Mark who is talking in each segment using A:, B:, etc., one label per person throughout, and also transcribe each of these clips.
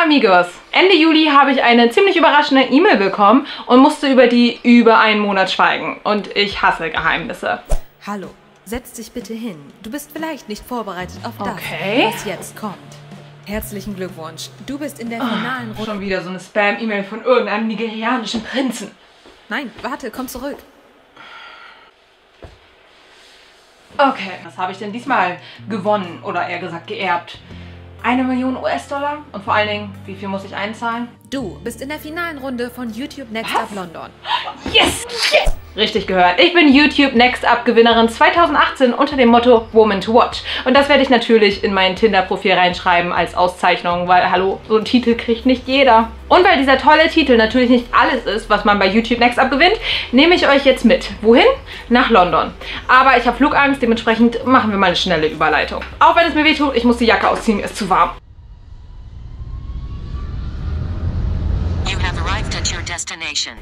A: Amigos! Ende Juli habe ich eine ziemlich überraschende E-Mail bekommen und musste über die über einen Monat schweigen. Und ich hasse Geheimnisse.
B: Hallo, setz dich bitte hin. Du bist vielleicht nicht vorbereitet auf das, was jetzt kommt. Herzlichen Glückwunsch. Du bist in der finalen Runde.
A: Schon wieder so eine Spam-E-Mail von irgendeinem nigerianischen Prinzen.
B: Nein, warte, komm zurück.
A: Okay, was habe ich denn diesmal gewonnen oder eher gesagt geerbt? 1 Million US-Dollar? Und vor allen Dingen, wie viel muss ich einzahlen?
B: Du bist in der finalen Runde von YouTube Next Up London.
A: Yes! Yes! Richtig gehört. Ich bin YouTube Next Up Gewinnerin 2018 unter dem Motto Woman to Watch. Und das werde ich natürlich in mein Tinder-Profil reinschreiben als Auszeichnung, weil, hallo, so einen Titel kriegt nicht jeder. Und weil dieser tolle Titel natürlich nicht alles ist, was man bei YouTube Next Up gewinnt, nehme ich euch jetzt mit. Wohin? Nach London. Aber ich habe Flugangst, dementsprechend machen wir mal eine schnelle Überleitung. Auch wenn es mir wehtut, ich muss die Jacke ausziehen, mir ist zu warm.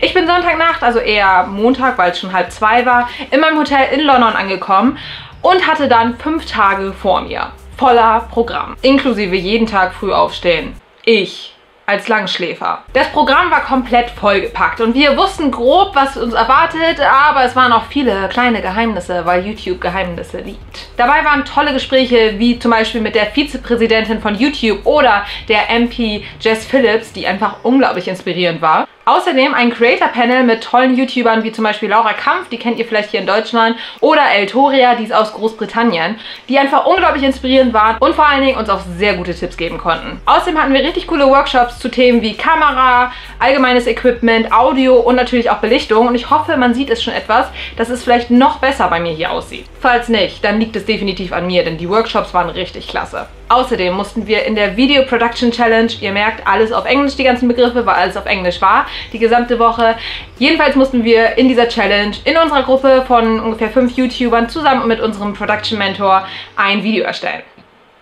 A: Ich bin Sonntagnacht, also eher Montag, weil es schon 1:30 war, in meinem Hotel in London angekommen und hatte dann 5 Tage vor mir. Voller Programm. Inklusive jeden Tag früh aufstehen. Ich als Langschläfer. Das Programm war komplett vollgepackt und wir wussten grob, was uns erwartet, aber es waren auch viele kleine Geheimnisse, weil YouTube Geheimnisse liebt. Dabei waren tolle Gespräche, wie zum Beispiel mit der Vizepräsidentin von YouTube oder der MP Jess Phillips, die einfach unglaublich inspirierend war. Außerdem ein Creator-Panel mit tollen YouTubern, wie zum Beispiel Laura Kampf, die kennt ihr vielleicht hier in Deutschland, oder Eltoria, die ist aus Großbritannien, die einfach unglaublich inspirierend waren und vor allen Dingen uns auch sehr gute Tipps geben konnten. Außerdem hatten wir richtig coole Workshops zu Themen wie Kamera, allgemeines Equipment, Audio und natürlich auch Belichtung und ich hoffe, man sieht es schon etwas, dass es vielleicht noch besser bei mir hier aussieht. Falls nicht, dann liegt es definitiv an mir, denn die Workshops waren richtig klasse. Außerdem mussten wir in der Video Production Challenge, ihr merkt, alles auf Englisch, die ganzen Begriffe, weil alles auf Englisch war, die gesamte Woche. Jedenfalls mussten wir in dieser Challenge in unserer Gruppe von ungefähr 5 YouTubern zusammen mit unserem Production Mentor ein Video erstellen.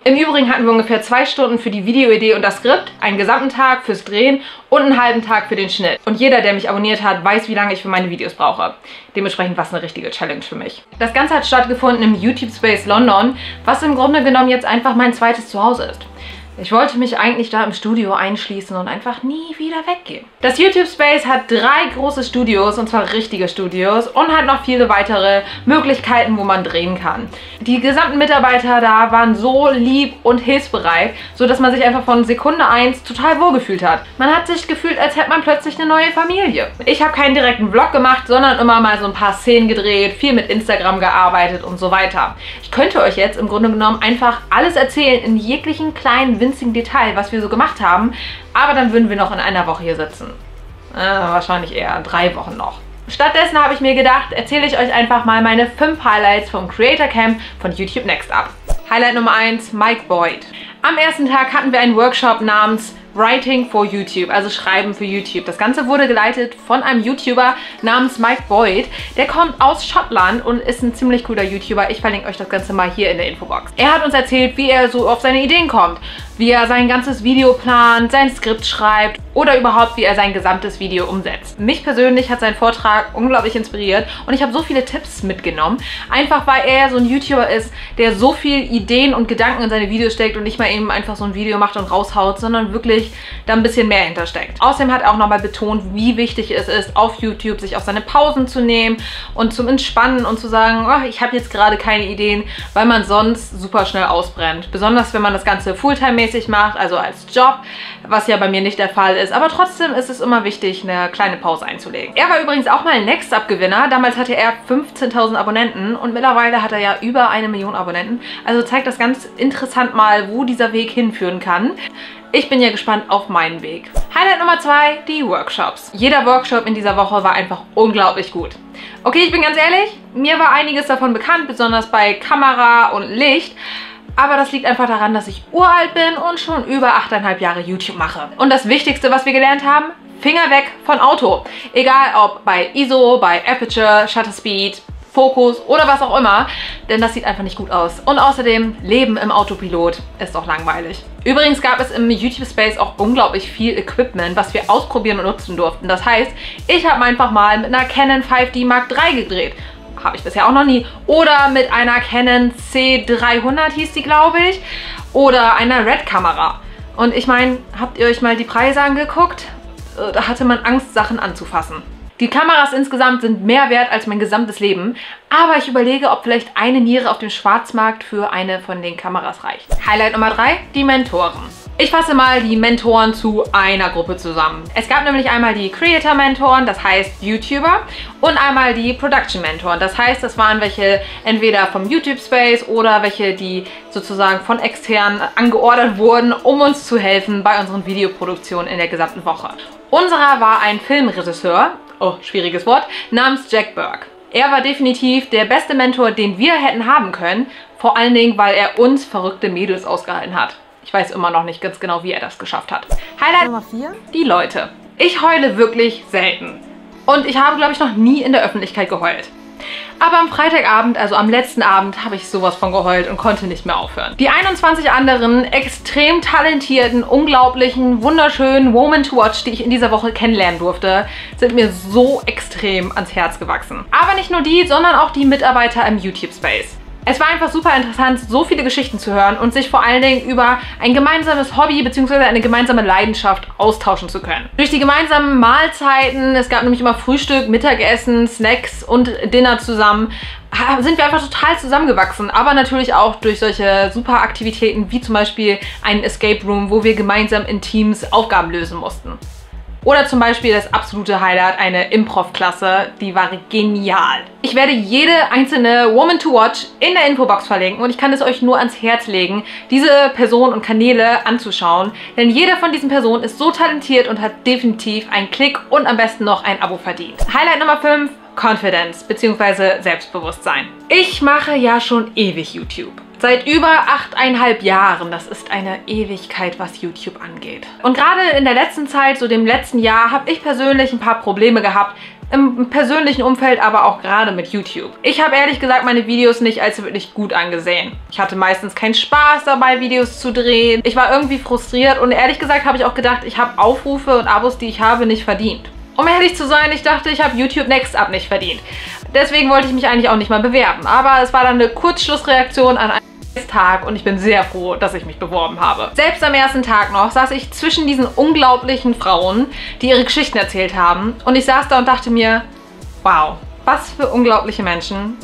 A: Im Übrigen hatten wir ungefähr 2 Stunden für die Videoidee und das Skript, einen gesamten Tag fürs Drehen und einen halben Tag für den Schnitt. Und jeder, der mich abonniert hat, weiß, wie lange ich für meine Videos brauche. Dementsprechend war es eine richtige Challenge für mich. Das Ganze hat stattgefunden im YouTube Space London, was im Grunde genommen jetzt einfach mein zweites Zuhause ist. Ich wollte mich eigentlich da im Studio einschließen und einfach nie wieder weggehen. Das YouTube Space hat 3 große Studios, und zwar richtige Studios, und hat noch viele weitere Möglichkeiten, wo man drehen kann. Die gesamten Mitarbeiter da waren so lieb und hilfsbereit, sodass man sich einfach von Sekunde 1 total wohlgefühlt hat. Man hat sich gefühlt, als hätte man plötzlich eine neue Familie. Ich habe keinen direkten Vlog gemacht, sondern immer mal so ein paar Szenen gedreht, viel mit Instagram gearbeitet und so weiter. Ich könnte euch jetzt im Grunde genommen einfach alles erzählen in jeglichen kleinen winzigen Detail, was wir so gemacht haben, aber dann würden wir noch in einer Woche hier sitzen. Wahrscheinlich eher 3 Wochen noch. Stattdessen habe ich mir gedacht, erzähle ich euch einfach mal meine 5 Highlights vom Creator Camp von YouTube Next Up. Highlight Nummer 1, Mike Boyd. Am ersten Tag hatten wir einen Workshop namens Writing for YouTube, also Schreiben für YouTube. Das Ganze wurde geleitet von einem YouTuber namens Mike Boyd. Der kommt aus Schottland und ist ein ziemlich cooler YouTuber. Ich verlinke euch das Ganze mal hier in der Infobox. Er hat uns erzählt, wie er so auf seine Ideen kommt, wie er sein ganzes Video plant, sein Skript schreibt oder überhaupt, wie er sein gesamtes Video umsetzt. Mich persönlich hat sein Vortrag unglaublich inspiriert und ich habe so viele Tipps mitgenommen. Einfach weil er so ein YouTuber ist, der so viel Ideen und Gedanken in seine Videos steckt und nicht mal eben einfach so ein Video macht und raushaut, sondern wirklich da ein bisschen mehr hintersteckt. Außerdem hat er auch nochmal betont, wie wichtig es ist, auf YouTube sich auch seine Pausen zu nehmen und zum Entspannen und zu sagen, oh, ich habe jetzt gerade keine Ideen, weil man sonst super schnell ausbrennt. Besonders wenn man das Ganze Fulltime-mäßig macht, also als Job, was ja bei mir nicht der Fall ist. Aber trotzdem ist es immer wichtig, eine kleine Pause einzulegen. Er war übrigens auch mal Next Up Gewinner. Damals hatte er 15.000 Abonnenten und mittlerweile hat er ja über 1 Million Abonnenten. Also zeigt das ganz interessant mal, wo dieser Weg hinführen kann. Ich bin ja gespannt auf meinen Weg. Highlight Nummer 2, die Workshops. Jeder Workshop in dieser Woche war einfach unglaublich gut. Okay, ich bin ganz ehrlich, mir war einiges davon bekannt, besonders bei Kamera und Licht. Aber das liegt einfach daran, dass ich uralt bin und schon über 8,5 Jahre YouTube mache. Und das Wichtigste, was wir gelernt haben, Finger weg von Auto. Egal ob bei ISO, bei Aperture, Shutter Speed, Fokus oder was auch immer, denn das sieht einfach nicht gut aus. Und außerdem, Leben im Autopilot ist doch langweilig. Übrigens gab es im YouTube Space auch unglaublich viel Equipment, was wir ausprobieren und nutzen durften. Das heißt, ich habe einfach mal mit einer Canon 5D Mark III gedreht. Habe ich bisher auch noch nie. Oder mit einer Canon C300 hieß die, glaube ich. Oder einer Red-Kamera. Und ich meine, habt ihr euch mal die Preise angeguckt? Da hatte man Angst, Sachen anzufassen. Die Kameras insgesamt sind mehr wert als mein gesamtes Leben, aber ich überlege, ob vielleicht eine Niere auf dem Schwarzmarkt für eine von den Kameras reicht. Highlight Nummer 3, die Mentoren. Ich fasse mal die Mentoren zu einer Gruppe zusammen. Es gab nämlich einmal die Creator-Mentoren, das heißt YouTuber, und einmal die Production-Mentoren. Das heißt, das waren welche entweder vom YouTube-Space oder welche, die sozusagen von extern angeordert wurden, um uns zu helfen bei unseren Videoproduktionen in der gesamten Woche. Unserer war ein Filmregisseur, oh, schwieriges Wort, namens Jack Burke. Er war definitiv der beste Mentor, den wir hätten haben können, vor allen Dingen, weil er uns verrückte Mädels ausgehalten hat. Ich weiß immer noch nicht ganz genau, wie er das geschafft hat. Highlight Nummer 4. Die Leute. Ich heule wirklich selten. Und ich habe, glaube ich, noch nie in der Öffentlichkeit geheult. Aber am Freitagabend, also am letzten Abend, habe ich sowas von geheult und konnte nicht mehr aufhören. Die 21 anderen extrem talentierten, unglaublichen, wunderschönen Women to Watch, die ich in dieser Woche kennenlernen durfte, sind mir so extrem ans Herz gewachsen. Aber nicht nur die, sondern auch die Mitarbeiter im YouTube-Space. Es war einfach super interessant, so viele Geschichten zu hören und sich vor allen Dingen über ein gemeinsames Hobby bzw. eine gemeinsame Leidenschaft austauschen zu können. Durch die gemeinsamen Mahlzeiten, es gab nämlich immer Frühstück, Mittagessen, Snacks und Dinner zusammen, sind wir einfach total zusammengewachsen. Aber natürlich auch durch solche super Aktivitäten wie zum Beispiel einen Escape Room, wo wir gemeinsam in Teams Aufgaben lösen mussten. Oder zum Beispiel das absolute Highlight, eine Improv-Klasse, die war genial. Ich werde jede einzelne Woman to Watch in der Infobox verlinken und ich kann es euch nur ans Herz legen, diese Personen und Kanäle anzuschauen, denn jede von diesen Personen ist so talentiert und hat definitiv einen Klick und am besten noch ein Abo verdient. Highlight Nummer 5, Confidence bzw. Selbstbewusstsein. Ich mache ja schon ewig YouTube. Seit über 8,5 Jahren. Das ist eine Ewigkeit, was YouTube angeht. Und gerade in der letzten Zeit, so dem letzten Jahr, habe ich persönlich ein paar Probleme gehabt. Im persönlichen Umfeld, aber auch gerade mit YouTube. Ich habe ehrlich gesagt meine Videos nicht als wirklich gut angesehen. Ich hatte meistens keinen Spaß dabei, Videos zu drehen. Ich war irgendwie frustriert und ehrlich gesagt habe ich auch gedacht, ich habe Aufrufe und Abos, die ich habe, nicht verdient. Um ehrlich zu sein, ich dachte, ich habe YouTube Next Up nicht verdient. Deswegen wollte ich mich eigentlich auch nicht mal bewerben. Aber es war dann eine Kurzschlussreaktion an einen Tag und ich bin sehr froh, dass ich mich beworben habe. Selbst am ersten Tag noch saß ich zwischen diesen unglaublichen Frauen, die ihre Geschichten erzählt haben. Und ich saß da und dachte mir, wow, was für unglaubliche Menschen.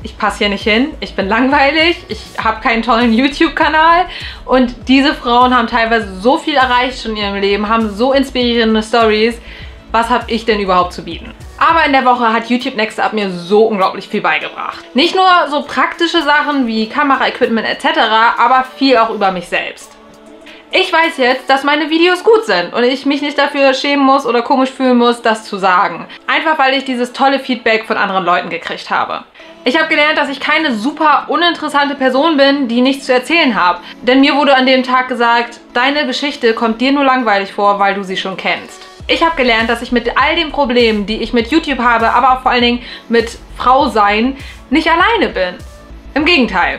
A: Ich passe hier nicht hin, ich bin langweilig, ich habe keinen tollen YouTube-Kanal und diese Frauen haben teilweise so viel erreicht schon in ihrem Leben, haben so inspirierende Stories. Was habe ich denn überhaupt zu bieten? Aber in der Woche hat YouTube Next Up mir so unglaublich viel beigebracht. Nicht nur so praktische Sachen wie Kameraequipment etc., aber viel auch über mich selbst. Ich weiß jetzt, dass meine Videos gut sind und ich mich nicht dafür schämen muss oder komisch fühlen muss, das zu sagen. Einfach weil ich dieses tolle Feedback von anderen Leuten gekriegt habe. Ich habe gelernt, dass ich keine super uninteressante Person bin, die nichts zu erzählen habe. Denn mir wurde an dem Tag gesagt, deine Geschichte kommt dir nur langweilig vor, weil du sie schon kennst. Ich habe gelernt, dass ich mit all den Problemen, die ich mit YouTube habe, aber auch vor allen Dingen mit Frau sein, nicht alleine bin. Im Gegenteil.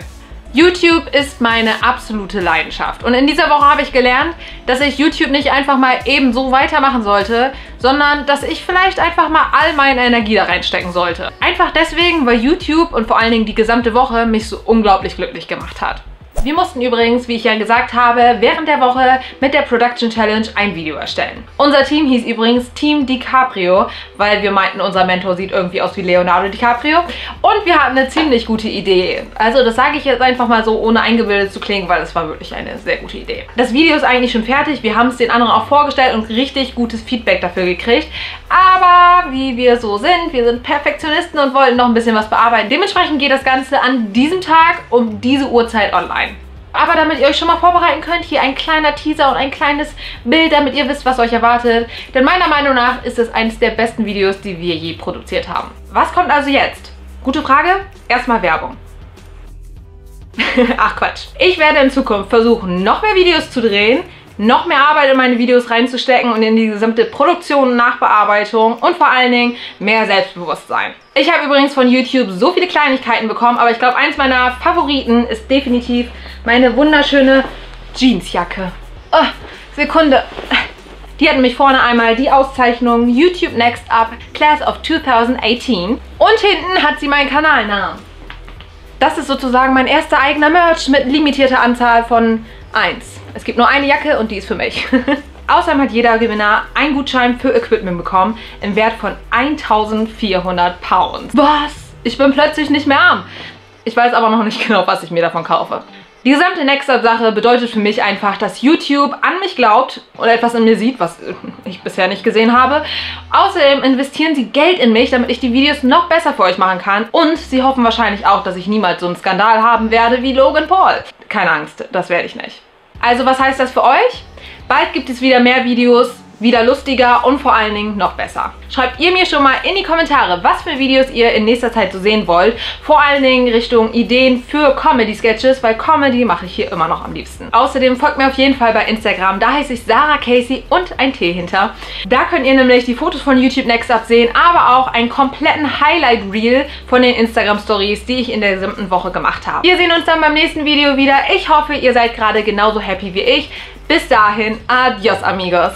A: YouTube ist meine absolute Leidenschaft. Und in dieser Woche habe ich gelernt, dass ich YouTube nicht einfach mal eben so weitermachen sollte, sondern dass ich vielleicht einfach mal all meine Energie da reinstecken sollte. Einfach deswegen, weil YouTube und vor allen Dingen die gesamte Woche mich so unglaublich glücklich gemacht hat. Wir mussten übrigens, wie ich ja gesagt habe, während der Woche mit der Production Challenge ein Video erstellen. Unser Team hieß übrigens Team DiCaprio, weil wir meinten, unser Mentor sieht irgendwie aus wie Leonardo DiCaprio. Und wir hatten eine ziemlich gute Idee. Also das sage ich jetzt einfach mal so, ohne eingebildet zu klingen, weil es war wirklich eine sehr gute Idee. Das Video ist eigentlich schon fertig. Wir haben es den anderen auch vorgestellt und richtig gutes Feedback dafür gekriegt. Aber wie wir so sind, wir sind Perfektionisten und wollten noch ein bisschen was bearbeiten. Dementsprechend geht das Ganze an diesem Tag um diese Uhrzeit online. Aber damit ihr euch schon mal vorbereiten könnt, hier ein kleiner Teaser und ein kleines Bild, damit ihr wisst, was euch erwartet. Denn meiner Meinung nach ist es eines der besten Videos, die wir je produziert haben. Was kommt also jetzt? Gute Frage. Erstmal Werbung. Ach Quatsch. Ich werde in Zukunft versuchen, noch mehr Videos zu drehen, noch mehr Arbeit in meine Videos reinzustecken und in die gesamte Produktion und Nachbearbeitung und vor allen Dingen mehr Selbstbewusstsein. Ich habe übrigens von YouTube so viele Kleinigkeiten bekommen, aber ich glaube, eins meiner Favoriten ist definitiv meine wunderschöne Jeansjacke. Oh, Sekunde. Die hat nämlich vorne einmal die Auszeichnung YouTube Next Up Class of 2018 und hinten hat sie meinen Kanalnamen. Das ist sozusagen mein erster eigener Merch mit limitierter Anzahl von 1. Es gibt nur eine Jacke und die ist für mich. Außerdem hat jeder Gewinner einen Gutschein für Equipment bekommen im Wert von 1400 £. Was? Ich bin plötzlich nicht mehr arm. Ich weiß aber noch nicht genau, was ich mir davon kaufe. Die gesamte Next-Up-Sache bedeutet für mich einfach, dass YouTube an mich glaubt oder etwas in mir sieht, was ich bisher nicht gesehen habe. Außerdem investieren sie Geld in mich, damit ich die Videos noch besser für euch machen kann. Und sie hoffen wahrscheinlich auch, dass ich niemals so einen Skandal haben werde wie Logan Paul. Keine Angst, das werde ich nicht. Also was heißt das für euch? Bald gibt es wieder mehr Videos, wieder lustiger und vor allen Dingen noch besser. Schreibt ihr mir schon mal in die Kommentare, was für Videos ihr in nächster Zeit so sehen wollt. Vor allen Dingen Richtung Ideen für Comedy-Sketches, weil Comedy mache ich hier immer noch am liebsten. Außerdem folgt mir auf jeden Fall bei Instagram, da heiße ich Sarah Casey und ein T hinter. Da könnt ihr nämlich die Fotos von YouTube Next Up sehen, aber auch einen kompletten Highlight-Reel von den Instagram-Stories, die ich in der 7. Woche gemacht habe. Wir sehen uns dann beim nächsten Video wieder. Ich hoffe, ihr seid gerade genauso happy wie ich. Bis dahin, adios amigos.